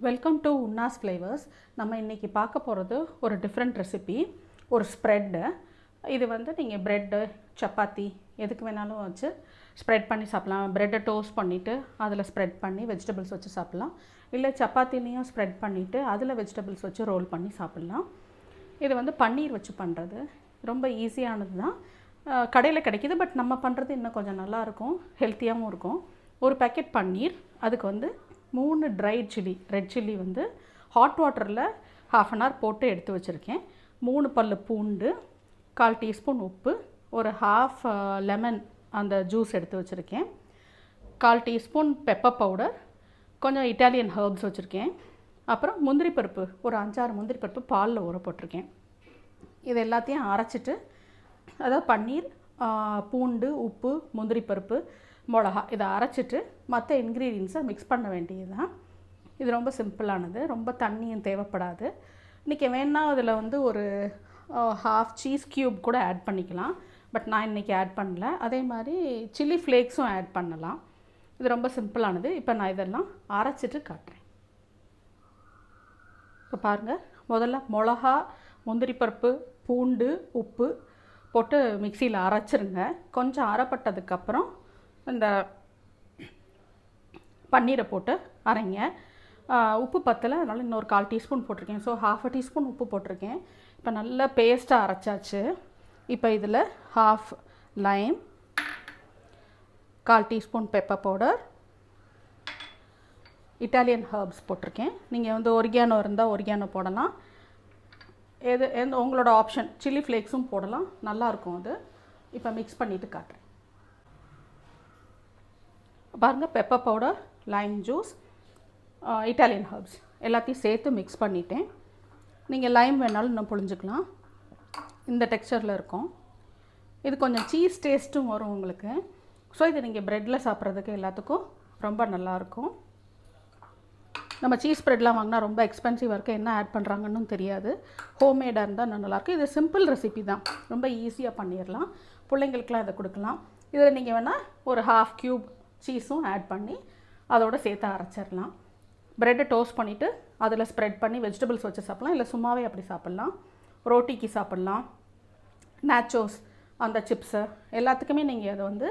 Welcome to உன்னாஸ் flavours. நம்ம இன்றைக்கி பார்க்க போகிறது ஒரு டிஃப்ரெண்ட் ரெசிபி, ஒரு ஸ்ப்ரெட்டு. இது வந்து நீங்கள் ப்ரெட்டு, சப்பாத்தி எதுக்கு வேணாலும் வச்சு ஸ்ப்ரெட் பண்ணி சாப்பிட்லாம். ப்ரெட்டை டோஸ்ட் பண்ணிவிட்டு அதில் ஸ்ப்ரெட் பண்ணி வெஜிடபிள்ஸ் வச்சு சாப்பிட்லாம். இல்லை சப்பாத்திலையும் ஸ்ப்ரெட் பண்ணிவிட்டு அதில் வெஜிடபிள்ஸ் வச்சு ரோல் பண்ணி சாப்பிட்லாம். இது வந்து பன்னீர் வச்சு பண்ணுறது ரொம்ப ஈஸியானது தான். கடையில் கிடைக்கிது, பட் நம்ம பண்ணுறது இன்னும் கொஞ்சம் நல்லாயிருக்கும், ஹெல்த்தியாகவும் இருக்கும். ஒரு பேக்கெட் பன்னீர், அதுக்கு வந்து 3 ட்ரை சில்லி, ரெட் சில்லி வந்து ஹாட் வாட்டரில் ½ அன் ஹவர் போட்டு எடுத்து வச்சுருக்கேன். 3 பல்லு பூண்டு, 1/4 டீஸ்பூன் உப்பு, ஒரு ½ லெமன் அந்த ஜூஸ் எடுத்து வச்சுருக்கேன், 1/4 டீஸ்பூன் பெப்பர் பவுடர், கொஞ்சம் இட்டாலியன் ஹர்ப்ஸ் வச்சுருக்கேன். அப்புறம் முந்திரி பருப்பு, ஒரு 5-6 முந்திரி பருப்பு பாலில் ஊற போட்டிருக்கேன். இது எல்லாத்தையும் அரைச்சிட்டு, அதாவது பன்னீர், பூண்டு, உப்பு, முந்திரி பருப்பு, மிளகா இதை அரைச்சிட்டு மற்ற இன்க்ரீடியன்ஸை மிக்ஸ் பண்ண வேண்டியது தான். இது ரொம்ப சிம்பிளானது, ரொம்ப தண்ணியும் தேவைப்படாது. இன்றைக்கி வேணால் அதில் வந்து ஒரு ½ சீஸ் க்யூப் கூட ஆட் பண்ணிக்கலாம், பட் நான் இன்றைக்கி ஆட் பண்ணல. அதே மாதிரி சில்லி ஃப்ளேக்ஸும் ஆட் பண்ணலாம். இது ரொம்ப சிம்பிளானது. இப்போ நான் இதெல்லாம் அரைச்சிட்டு காட்டுறேன். இப்போ பாருங்கள், முதல்ல மிளகா, முந்திரி பருப்பு, பூண்டு, உப்பு போட்டு மிக்சியில் அரைச்சிருங்க. கொஞ்சம் அரைப்பட்டதுக்கப்புறம் இந்த பன்னீரை போட்டு அரைங்க. உப்பு பத்தலை, அதனால் இன்னொரு 1/4 டீஸ்பூன் போட்டிருக்கேன். ஸோ ½ டீஸ்பூன் உப்பு போட்டிருக்கேன். இப்போ நல்லா பேஸ்ட்டாக அரைச்சாச்சு. இப்போ இதில் ½ Lime, 1/4 teaspoon pepper powder, Italian herbs போட்டிருக்கேன். நீங்கள் வந்து ஒரிகானோ இருந்தால் ஒரிகானோ போடலாம், எந்த உங்களோட ஆப்ஷன். சில்லி ஃப்ளேக்ஸும் போடலாம், நல்லாயிருக்கும் அது. இப்போ மிக்ஸ் பண்ணிவிட்டு காட்டுறேன். பாருங்கள், pepper powder, Lime juice, Italian herbs எல்லாத்தையும் சேர்த்து மிக்ஸ் பண்ணிட்டேன். நீங்கள் லைம் வேணாலும் இன்னும் புழிஞ்சிக்கலாம். இந்த டெக்ஸ்சரில் இருக்கும். இது கொஞ்சம் சீஸ் டேஸ்ட்டும் வரும் உங்களுக்கு. ஸோ இது நீங்கள் ப்ரெட்டில் சாப்பிட்றதுக்கு எல்லாத்துக்கும் ரொம்ப நல்லாயிருக்கும். நம்ம சீஸ் ப்ரெட்லாம் வாங்கினா ரொம்ப எக்ஸ்பென்சிவாக இருக்குது, என்ன ஆட் பண்ணுறாங்கன்னு தெரியாது. ஹோம்மேடாக இருந்தால் நல்லாயிருக்கும். இது சிம்பிள் ரெசிபி தான், ரொம்ப ஈஸியாக பண்ணிடலாம். பிள்ளைங்களுக்கெலாம் இதை கொடுக்கலாம். இதில் நீங்கள் வேணால் ஒரு ½ க்யூப் சீஸும் ஆட் பண்ணி அதோடு சேர்த்து அரைச்சிடலாம். ப்ரெட்டை டோஸ்ட் பண்ணிவிட்டு அதில் ஸ்ப்ரெட் பண்ணி வெஜிடபிள்ஸ் வச்சு சாப்பிட்லாம், இல்லை சும்மாவே அப்படி சாப்பிட்லாம். ரோட்டிக்கு சாப்பிட்லாம், நேச்சோஸ் அந்த சிப்ஸு எல்லாத்துக்குமே நீங்கள் அதை வந்து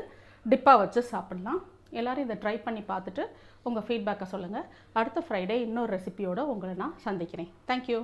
டிப்பாக வச்சு சாப்பிட்லாம். எல்லோரும் இதை ட்ரை பண்ணி பார்த்துட்டு உங்கள் ஃபீட்பேக்கை சொல்லுங்கள். அடுத்த ஃப்ரைடே இன்னொரு ரெசிபியோடு உங்களை நான் சந்திக்கிறேன். தேங்க்யூ.